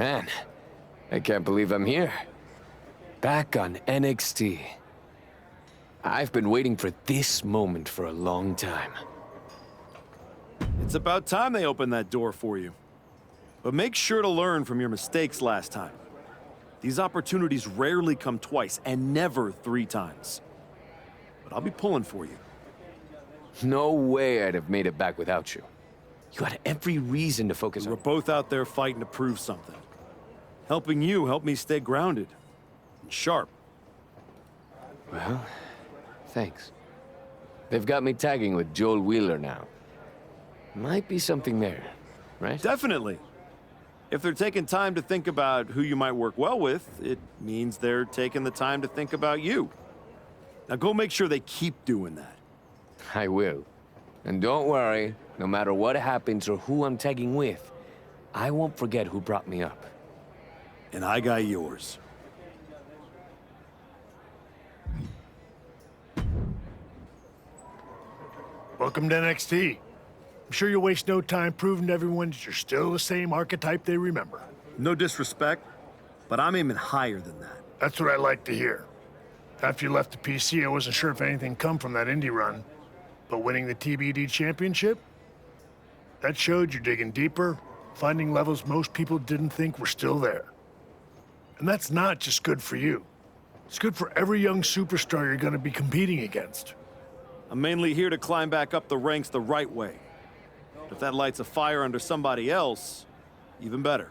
Man, I can't believe I'm here. Back on NXT. I've been waiting for this moment for a long time. It's about time they opened that door for you. But make sure to learn from your mistakes last time. These opportunities rarely come twice, and never 3 times. But I'll be pulling for you. No way I'd have made it back without you. You had every reason to focus We're on... both out there fighting to prove something. Helping you helped me stay grounded and sharp. Well, thanks. They've got me tagging with Joel Wheeler now. Might be something there, right? Definitely. If they're taking time to think about who you might work well with, it means they're taking the time to think about you. Now go make sure they keep doing that. I will. And don't worry, no matter what happens or who I'm tagging with, I won't forget who brought me up. And I got yours. Welcome to NXT. I'm sure you'll waste no time proving to everyone that you're still the same archetype they remember. No disrespect, but I'm aiming higher than that. That's what I like to hear. After you left the PC, I wasn't sure if anything come from that indie run. But winning the TBD championship? That showed you're digging deeper, finding levels most people didn't think were still there. And that's not just good for you. It's good for every young superstar you're going to be competing against. I'm mainly here to climb back up the ranks the right way. If that lights a fire under somebody else, even better.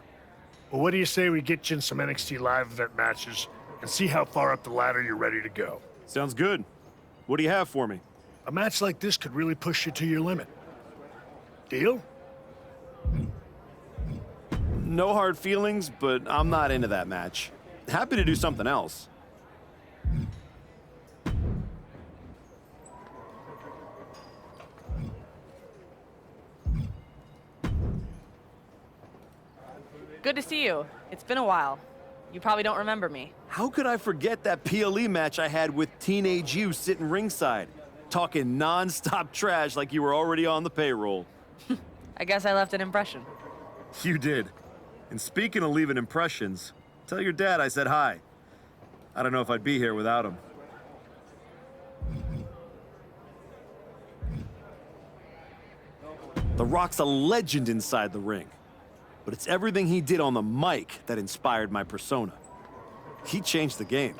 Well, what do you say we get you in some NXT live event matches and see how far up the ladder you're ready to go? Sounds good. What do you have for me? A match like this could really push you to your limit. Deal? No hard feelings, but I'm not into that match. Happy to do something else. Good to see you. It's been a while. You probably don't remember me. How could I forget that PLE match I had with Teenage You sitting ringside, talking non-stop trash like you were already on the payroll? I guess I left an impression. You did. And speaking of leaving impressions, tell your dad I said hi. I don't know if I'd be here without him. The Rock's a legend inside the ring. But it's everything he did on the mic that inspired my persona. He changed the game.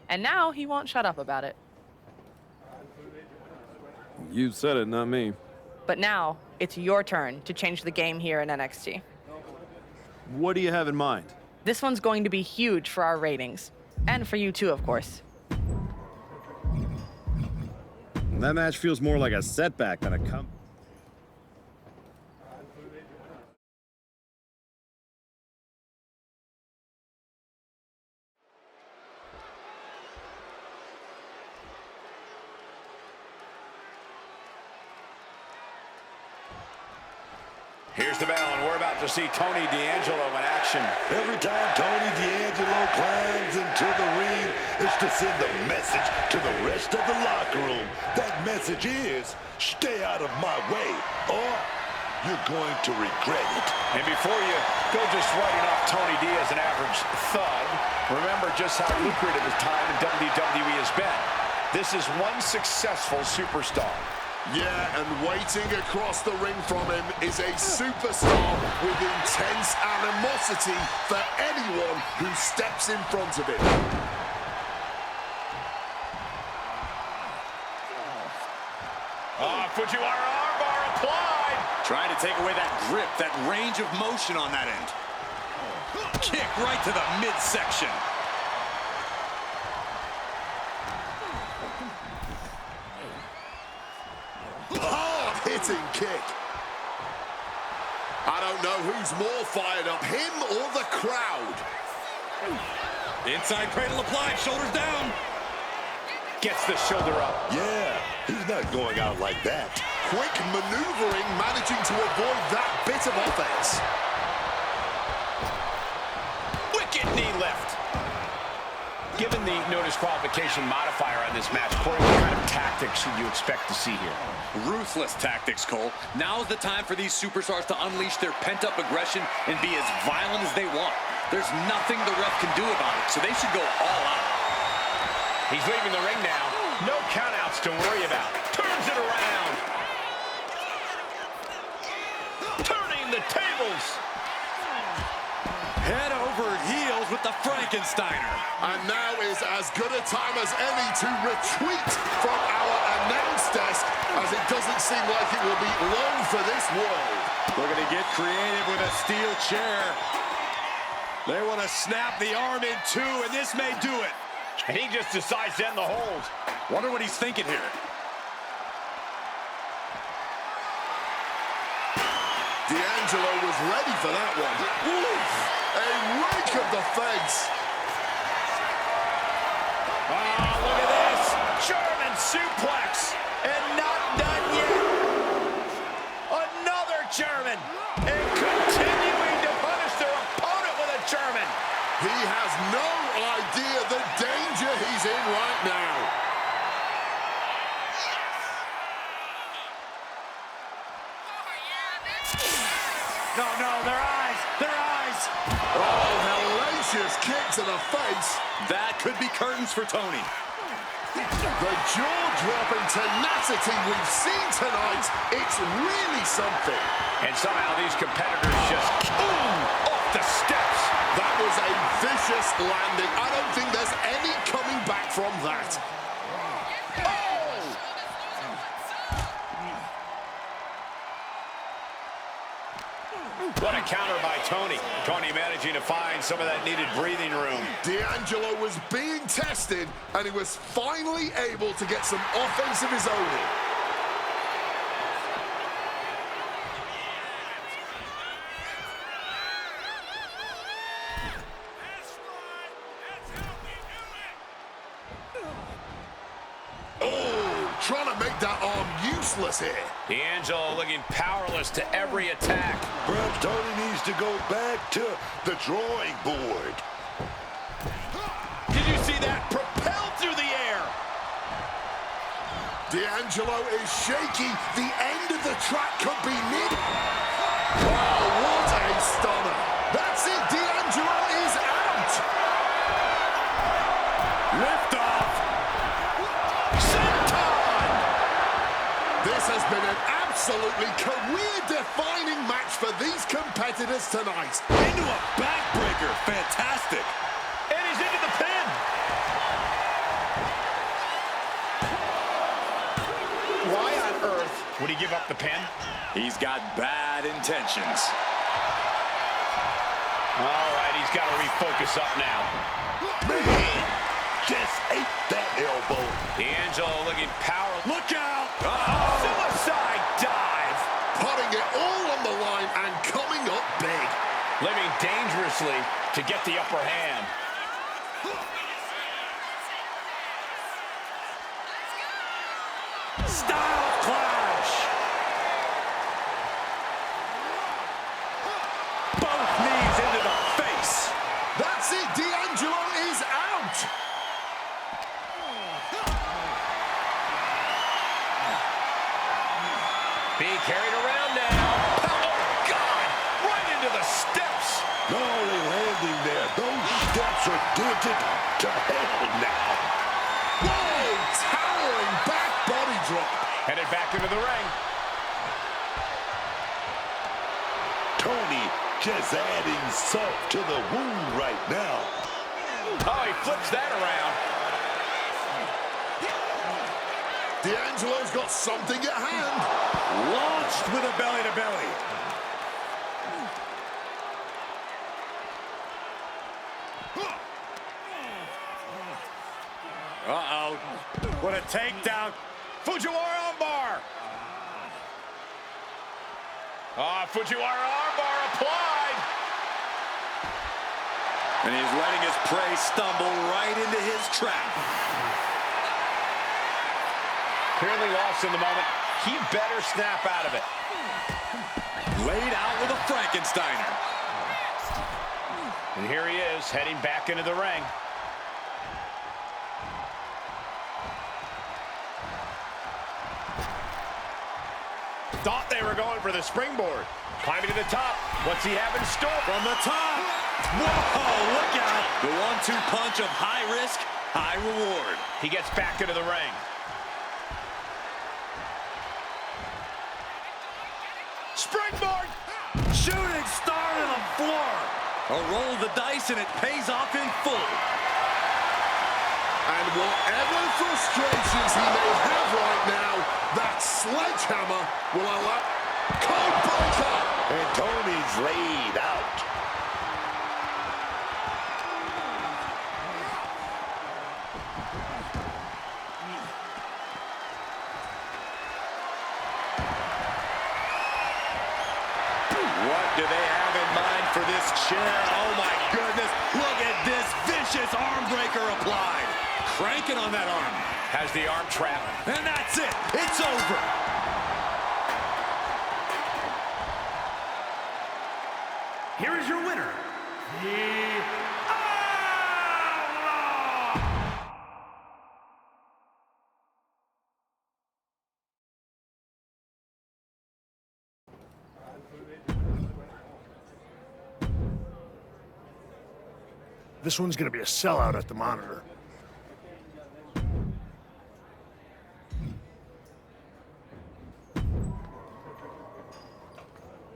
And now he won't shut up about it. You said it, not me. But now it's your turn to change the game here in NXT. What do you have in mind? This one's going to be huge for our ratings. And for you too, of course. That match feels more like a setback than a come. Here's the bell, and we're about to see Tony D'Angelo in action. Every time Tony D'Angelo climbs into the ring, it's to send a message to the rest of the locker room. That message is, stay out of my way, or you're going to regret it. And before you go just writing off Tony D as an average thug, remember just how lucrative his time in WWE has been. This is one successful superstar. Yeah, and waiting across the ring from him is a superstar with intense animosity for anyone who steps in front of him. Fujiwara armbar applied. Trying to take away that grip, that range of motion on that end. Kick right to the midsection. Hitting kick. I don't know who's more fired up, him or the crowd. Inside cradle applied, shoulders down. Gets the shoulder up. Yeah, he's not going out like that. Quick maneuvering, managing to avoid that bit of offense. Wicked knee lift. Given mentioned the no disqualification modifier on this match. Corey, what kind of tactics should you expect to see here? Ruthless tactics, Cole. Now's the time for these superstars to unleash their pent-up aggression and be as violent as they want. There's nothing the ref can do about it, so they should go all out. He's leaving the ring now. No countouts to worry about. Turns it around. Turning the tables. Head over heels with the Frankensteiner. And now is as good a time as any to retreat from our announce desk, as it doesn't seem like it will be long for this world. We're going to get creative with a steel chair. They want to snap the arm in two, and this may do it. And he just decides to end the hold. Wonder what he's thinking here. D'Angelo was ready for that one. Oof, a rake of the face. Oh, look at this. German suplex. And not done yet. Another German. And continuing to punish their opponent with a German. He has no idea the danger he's in right now. No, their eyes. Oh, hellacious kick to the face. That could be curtains for Tony. The jaw-dropping tenacity we've seen tonight, it's really something. And somehow these competitors just boom off the steps. That was a vicious landing. I don't think there's any coming back from that. What a counter by Tony. Tony managing to find some of that needed breathing room. D'Angelo was being tested, and he was finally able to get some offense of his own in. Trying to make that arm useless here. D'Angelo looking powerless to every attack. Perhaps Tony needs to go back to the drawing board. Did you see that? Propelled through the air. D'Angelo is shaky. The end of the track could be near. Wow, what a stunner. That's it. D'Angelo is out. Lift off. This has been an absolutely career-defining match for these competitors tonight. Into a backbreaker. Fantastic. And he's into the pin. Why on earth would he give up the pin? He's got bad intentions. All right, he's got to refocus up now. Man, just ate that elbow. D'Angelo looking powerful. Look out. Suicide dive. Putting it all on the line and coming up big. Living dangerously to get the upper hand. Style clash. Both knees into the face. That's it. D'Angelo is out. Being carried around now. Oh, God! Right into the steps. No only landing there, those steps are dented to hell now. Whoa! Towering back body drop. Headed back into the ring. Tony just adding salt to the wound right now. Oh, he flips that around. D'Angelo's got something at hand. Launched with a belly-to-belly. Uh-oh. What a takedown. Fujiwara armbar. Fujiwara armbar applied. And he's letting his prey stumble right into his trap. Clearly lost in the moment. He better snap out of it. Laid out with a Frankensteiner. And here he is, heading back into the ring. Thought they were going for the springboard. Climbing to the top. What's he have in store? From the top. Whoa, look out. The 1-2 punch of high risk, high reward. He gets back into the ring. Springboard! Shooting star to the floor. A roll of the dice, and it pays off in full. And whatever frustrations he may have right now, that sledgehammer will allow... Cold breaker! And Tony's laid out. What do they have in mind for this chair? Oh, my goodness. Look at this vicious arm breaker applied. Cranking on that arm. Has the arm trapped. And that's it. It's over. Here is your winner, the This one's going to be a sellout at the monitor.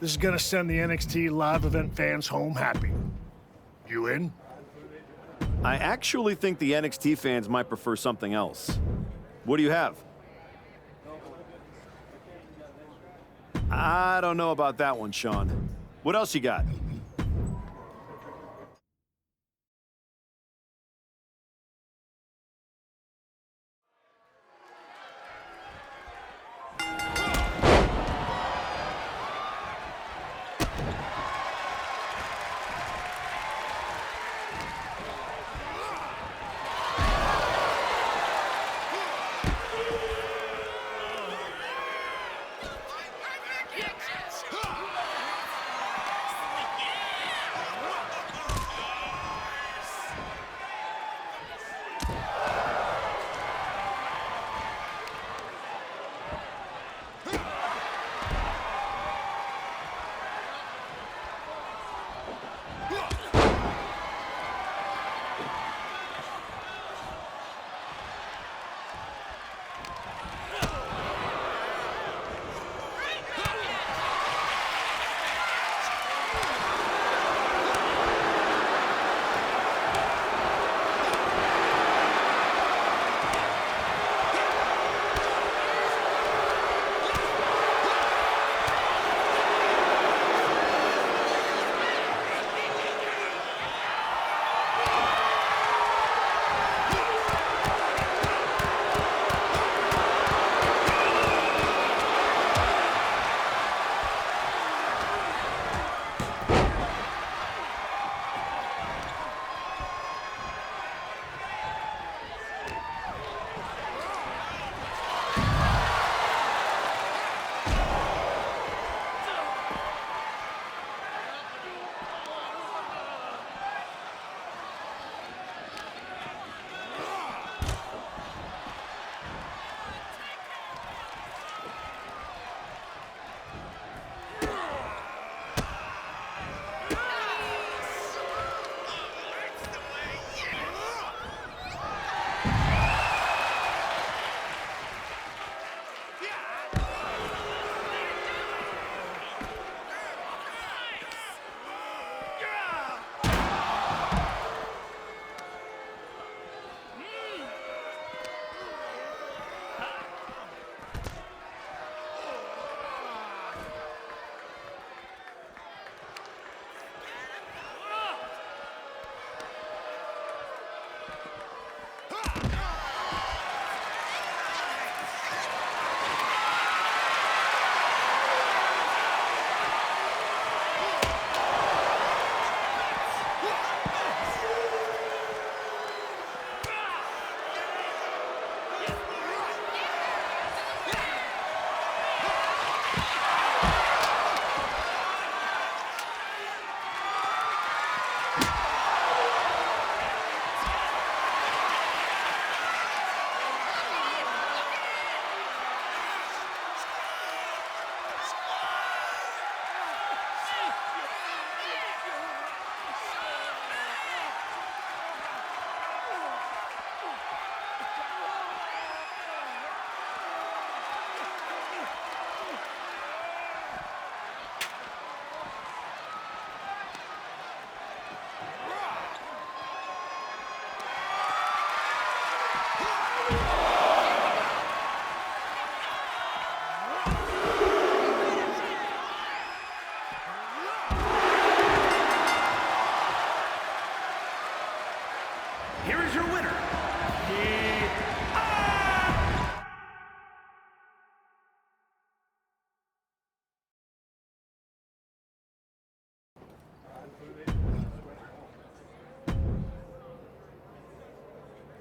This is going to send the NXT live event fans home happy. You in? I actually think the NXT fans might prefer something else. What do you have? I don't know about that one, Sean. What else you got?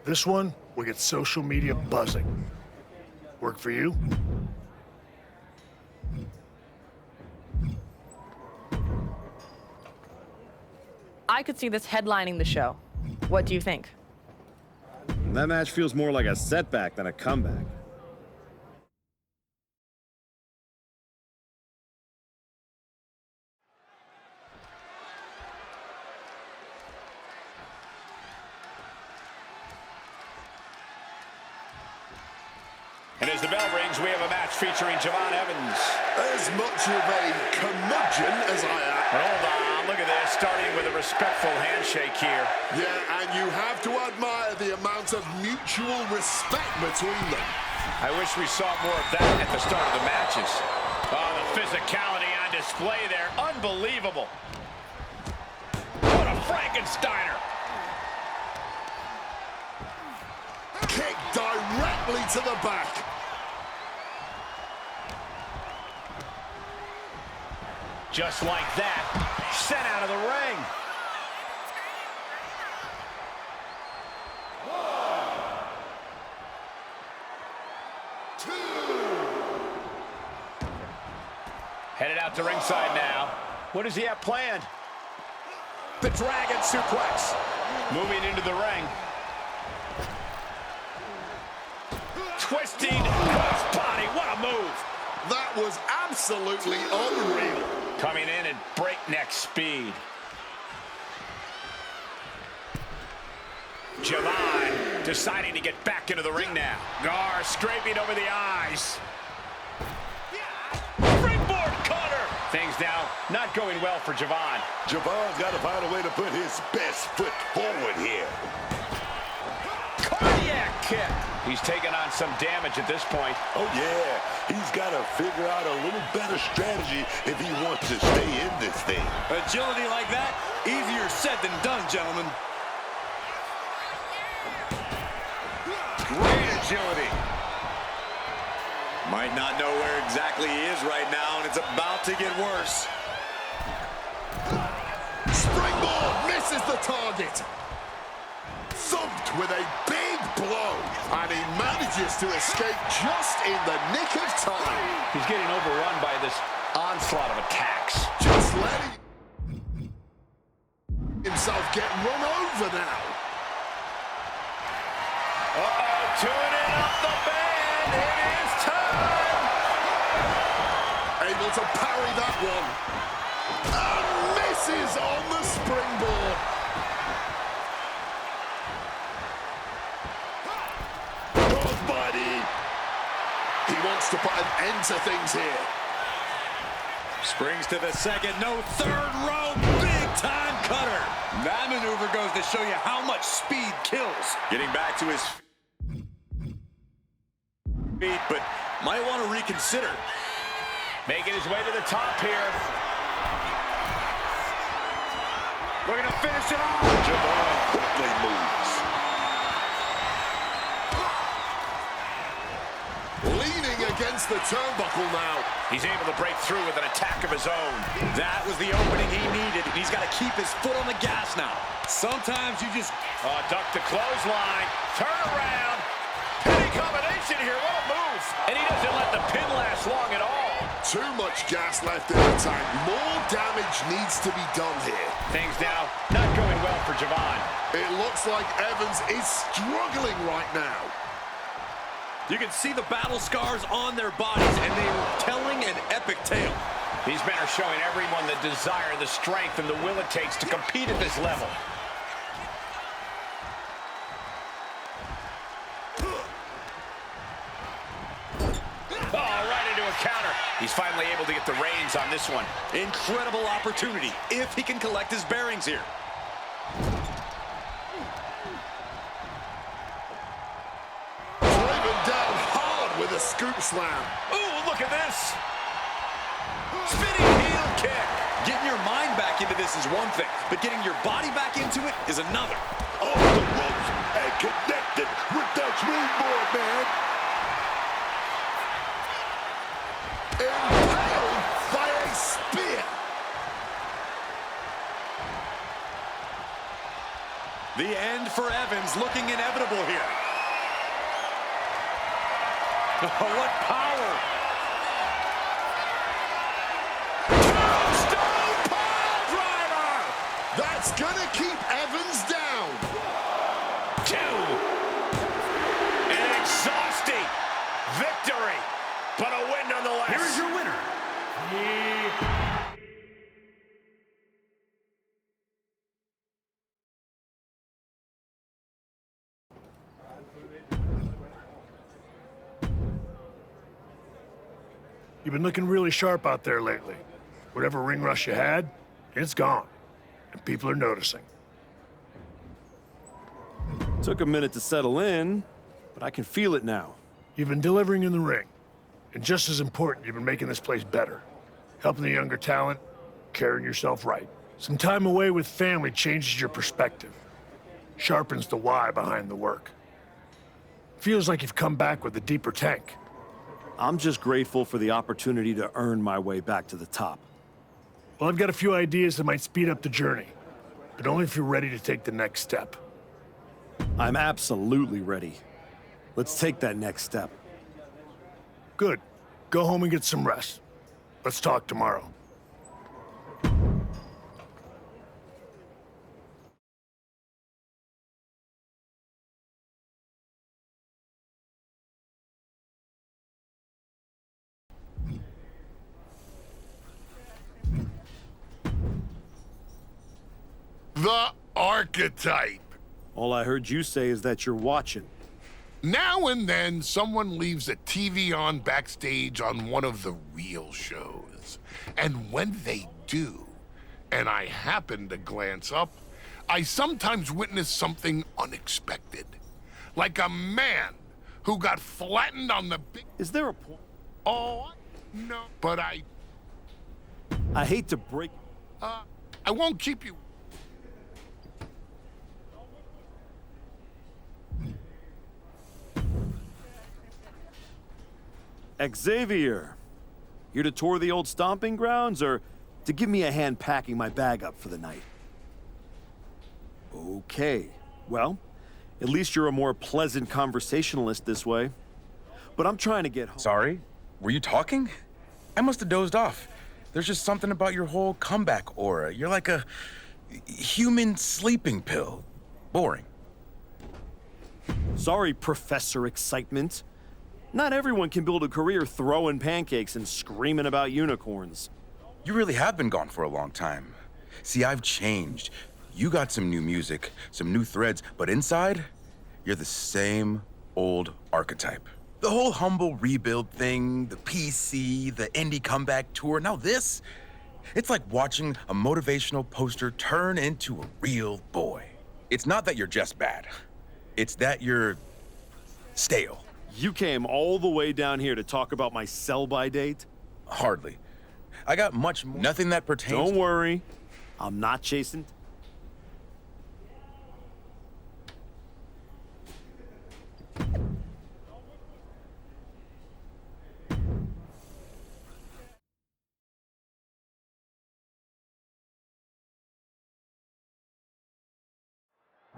This one will get social media buzzing. Work for you? I could see this headlining the show. What do you think? That match feels more like a setback than a comeback. And as the bell rings, we have a match featuring Javon Evans. As much of a curmudgeon as I am. Hold on, look at this, starting with a respectful handshake here. Yeah, and you have to admire the amount of mutual respect between them. I wish we saw more of that at the start of the matches. Oh, the physicality on display there. Unbelievable. What a Frankensteiner. Kick directly to the back. Just like that, sent out of the ring. Headed out to ringside now. What does he have planned? The Dragon Suplex. Moving into the ring. Twisting crossbody. What a move. That was absolutely unreal. Coming in at breakneck speed. Javon deciding to get back into the ring now. Gar scraping over the eyes. Springboard cutter. Things now not going well for Javon. Javon's got to find a way to put his best foot forward here. Cardiac kick. He's taking on some damage at this point. Oh, yeah. He's got to figure out a little better strategy if he wants to stay in this thing. Agility like that, easier said than done, gentlemen. Great agility. Might not know where exactly he is right now, and it's about to get worse. Springboard misses the target. Thumped with a big blow, and he manages to escape just in the nick of time. He's getting overrun by this onslaught of attacks. Just letting himself get run over now. Uh-oh, tuning up the band. It is time. Able to parry that one. And misses on the springboard. He wants to put an end to things here. Springs to the second, no third row, big time cutter. That maneuver goes to show you how much speed kills. Getting back to his feet, but might want to reconsider. Making his way to the top here. We're going to finish it off. Javon quickly moves. Leaning against the turnbuckle now. He's able to break through with an attack of his own. That was the opening he needed, and he's got to keep his foot on the gas now. Sometimes you just... Duck the clothesline. Turn around. Penny combination here. What a move. And he doesn't let the pin last long at all. Too much gas left in the tank. More damage needs to be done here. Things now not going well for Javon. It looks like Evans is struggling right now. You can see the battle scars on their bodies, and they are telling an epic tale. These men are showing everyone the desire, the strength, and the will it takes to compete at this level. Oh, right into a counter. He's finally able to get the reins on this one. Incredible opportunity if he can collect his bearings here. Driven down hard with a scoop slam. Ooh, look at this. Spinning heel kick. Getting your mind back into this is one thing, but getting your body back into it is another. Off the ropes and connected with that springboard, man. Impaled by a spear. The end for Evans looking inevitable here. What power! Tombstone pile driver! That's gonna keep Evans down. 2. An exhausting victory, but a win nonetheless. Here is your winner. You've been looking really sharp out there lately. Whatever ring rush you had, it's gone. And people are noticing. Took a minute to settle in, but I can feel it now. You've been delivering in the ring. And just as important, you've been making this place better. Helping the younger talent, carrying yourself right. Some time away with family changes your perspective. Sharpens the why behind the work. Feels like you've come back with a deeper tank. I'm just grateful for the opportunity to earn my way back to the top. Well, I've got a few ideas that might speed up the journey, but only if you're ready to take the next step. I'm absolutely ready. Let's take that next step. Good. Go home and get some rest. Let's talk tomorrow. The archetype. All I heard you say is that you're watching. Now and then, someone leaves a TV on backstage on one of the real shows. And when they do, and I happen to glance up, I sometimes witness something unexpected. Like a man who got flattened on the big... Is there a point? Oh, no. But I hate to break... I won't keep you... Xavier, here to tour the old stomping grounds or to give me a hand packing my bag up for the night? Okay, well, at least you're a more pleasant conversationalist this way. But I'm trying to get home. Sorry? Were you talking? I must have dozed off. There's just something about your whole comeback aura. You're like a human sleeping pill. Boring. Sorry, Professor Excitement. Not everyone can build a career throwing pancakes and screaming about unicorns. You really have been gone for a long time. See, I've changed. You got some new music, some new threads, but inside, you're the same old archetype. The whole humble rebuild thing, the PC, the indie comeback tour, now this, it's like watching a motivational poster turn into a real boy. It's not that you're just bad. It's that you're stale. You came all the way down here to talk about my sell-by date? Hardly. I got much more. Nothing that pertains. Don't worry. I'm not chasing.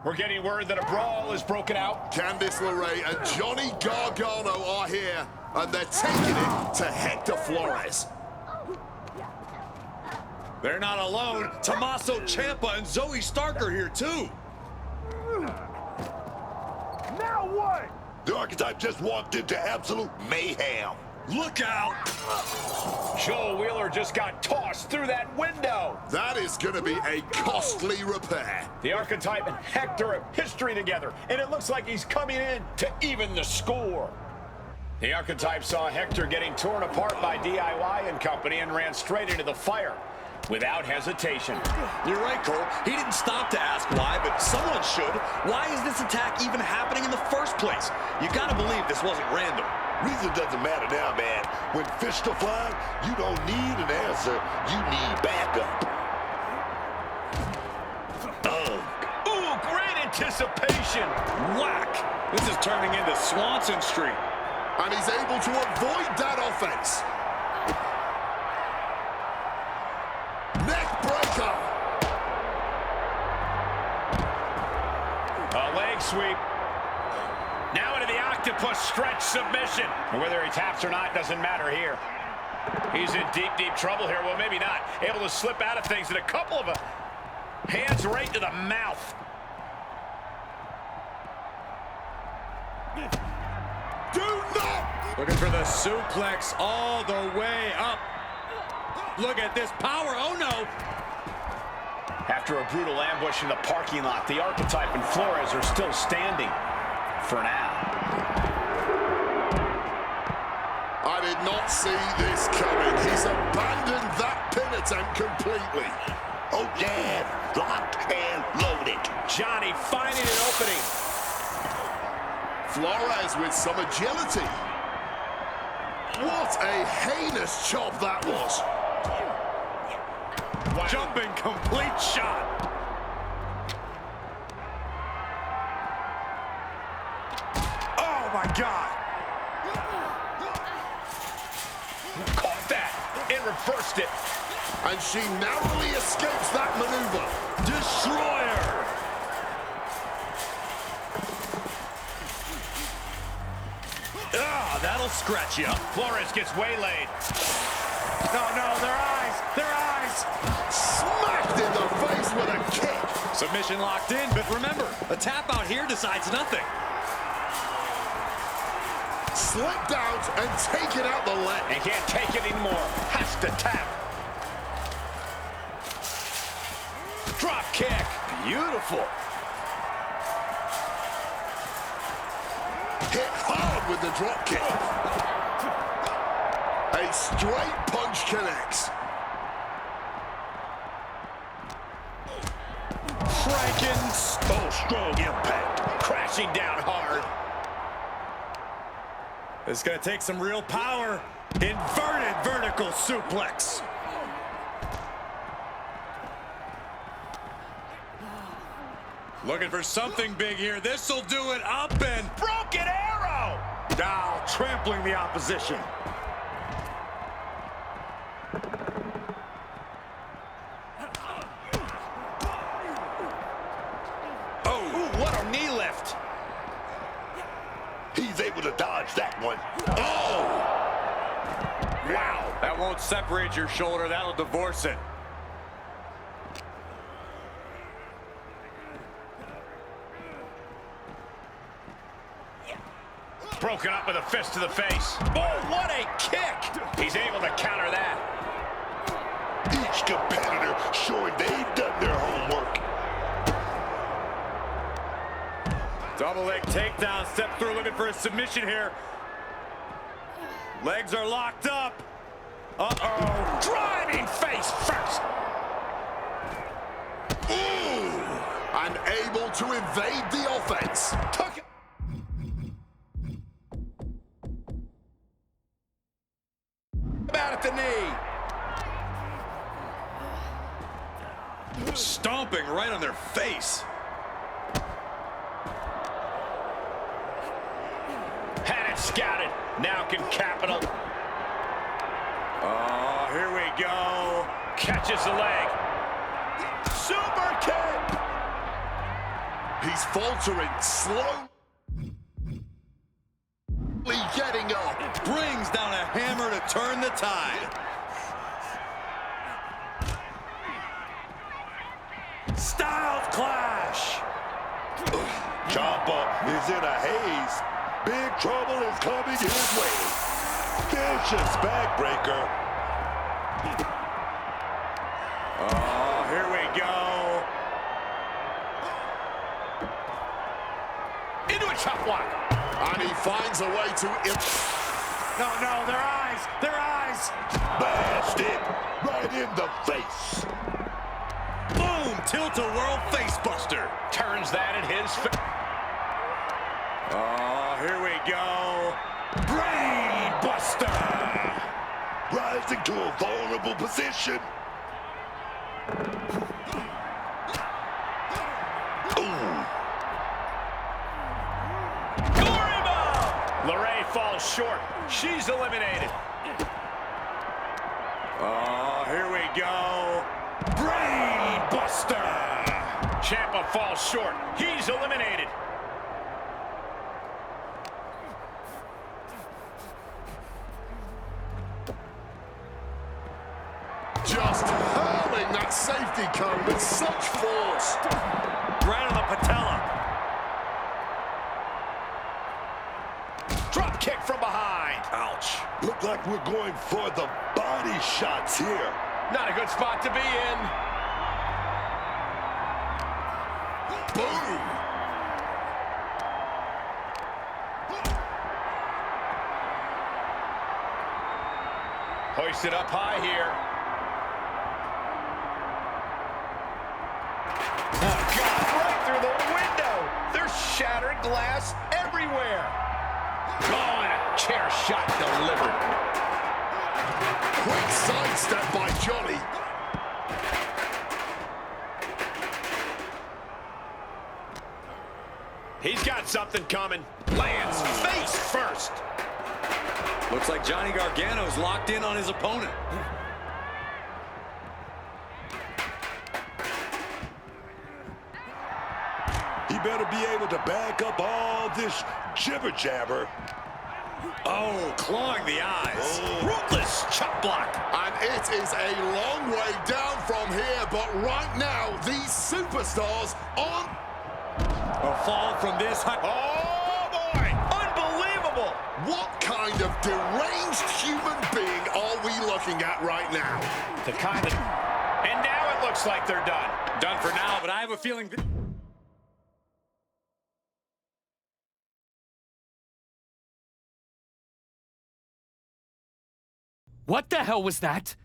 We're getting word that a brawl is broken out. Candice LeRae and Johnny Gargano are here, and they're taking it to Hector Flores. They're not alone. Tommaso Ciampa and Zoe Stark are here too. Now what? The archetype just walked into absolute mayhem. Look out! Joel Wheeler just got tossed through that window. That is going to be a costly repair. The archetype and Hector have history together, and it looks like he's coming in to even the score. The archetype saw Hector getting torn apart by DIY and company and ran straight into the fire without hesitation. You're right, Cole. He didn't stop to ask why, but someone should. Why is this attack even happening in the first place? You gotta believe this wasn't random. Reason doesn't matter now, man. When fish are flying, you don't need an answer. You need backup. Ooh, great anticipation. Whack! This is turning into Swanson Street. And he's able to avoid that offense. Neck breaker. a stretch submission. Whether he taps or not doesn't matter here. He's in deep, deep trouble here. Well, maybe not. Able to slip out of things, and a couple of hands right to the mouth. Do not! Looking for the suplex all the way up. Look at this power. Oh, no. After a brutal ambush in the parking lot, the Archetype and Flores are still standing for now. I did not see this coming. He's abandoned that pin attempt completely. Oh, yeah. Locked and loaded. Johnny finding an opening. Flores with some agility. What a heinous chop that was. Wow. Jumping complete shot. Oh, my God. Caught that and reversed it. And she narrowly escapes that maneuver. Destroyer. Ah, that'll scratch you. Flores gets waylaid. No, their eyes. Smacked in the face with a kick. Submission locked in, but remember, a tap out here decides nothing. Slipped out and taken out the leg. And can't take it anymore. Has to tap. Drop kick. Beautiful. Hit hard with the drop kick. A straight punch connects. Oh, strong impact. Crashing down hard. It's going to take some real power. Inverted vertical suplex. Looking for something big here. This'll do it. Up and Broken arrow. now trampling the opposition. What a knee lift. He's able to dodge that one. Oh! Wow. That won't separate your shoulder. That'll divorce it. Broken up with a fist to the face. Oh, what a kick. He's able to counter that. Each competitor showing they've done their homework. Double leg takedown. Step through looking for a submission here. Legs are locked up. Uh-oh. Driving face first. Ooh! Unable to evade the offense. Took it. About at the knee. Stomping right on their face. Had it scouted. Now can capital. Oh, here we go. Catches the leg. Super kick. He's faltering, slowly getting up. Brings down a hammer to turn the tide. Styles clash. Ciampa is in a haze. Big trouble is coming his way. Vicious backbreaker. Oh, here we go. Into a chop block. And he finds a way to... No, their eyes. Bashed it right in the face. Boom, tilt-a-whirl facebuster. Turns that in his face. Oh, here we go. Brain buster. Rising to a vulnerable position. Ooh. LeRae falls short. She's eliminated. Oh, here we go. Brain buster. Ciampa falls short. He's eliminated. safety cone with such force. Right on the patella. Drop kick from behind. Ouch. Look like we're going for the body shots here. Not a good spot to be in. Boom. Hoisted up high here. Oh, God, right through the window. There's shattered glass everywhere. Oh, and a chair shot delivered. Quick sidestep by Johnny. He's got something coming. Lands face first. Looks like Johnny Gargano's locked in on his opponent. He better be able to back up all this jibber-jabber. Oh, clawing the eyes. Oh. Ruthless chop block. And it is a long way down from here, but right now, these superstars on... A fall from this height. Oh, boy. Unbelievable. What kind of deranged human being are we looking at right now? The kind of... And now it looks like they're done. Done for now, but I have a feeling... What the hell was that?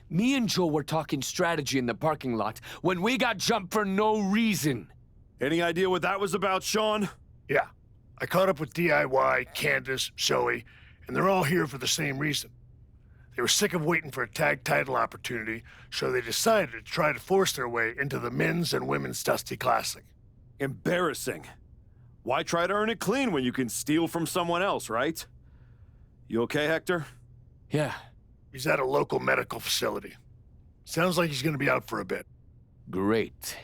Me and Joe were talking strategy in the parking lot when we got jumped for no reason. Any idea what that was about, Sean? Yeah. I caught up with DIY, Candace, Zoe, and they're all here for the same reason. They were sick of waiting for a tag title opportunity, so they decided to try to force their way into the men's and women's Dusty Classic. Embarrassing. Why try to earn it clean when you can steal from someone else, right? You okay, Hector? Yeah, He's at a local medical facility. Sounds like he's gonna be out for a bit. great.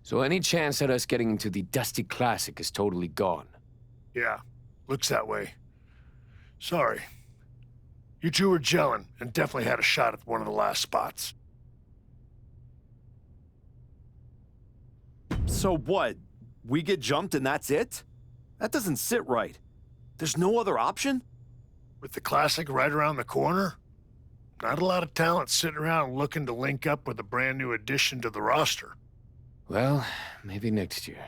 So any chance at us getting into the Dusty Classic is totally gone. Yeah, looks that way. Sorry. You two were gelling and definitely had a shot at one of the last spots. So what? We get jumped and that's it? That doesn't sit right. There's no other option? With the Classic right around the corner, not a lot of talent sitting around looking to link up with a brand new addition to the roster. Well, maybe next year.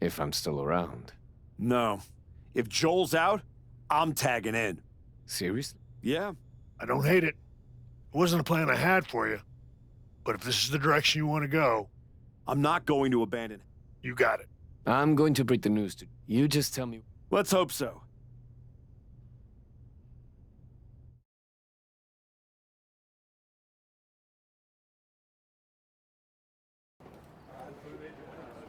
If I'm still around. No. If Joel's out, I'm tagging in. Seriously? Yeah. I don't hate it. It wasn't a plan I had for you. But if this is the direction you want to go, I'm not going to abandon it. you got it. I'm going to break the news to you. Just tell me. Let's hope so.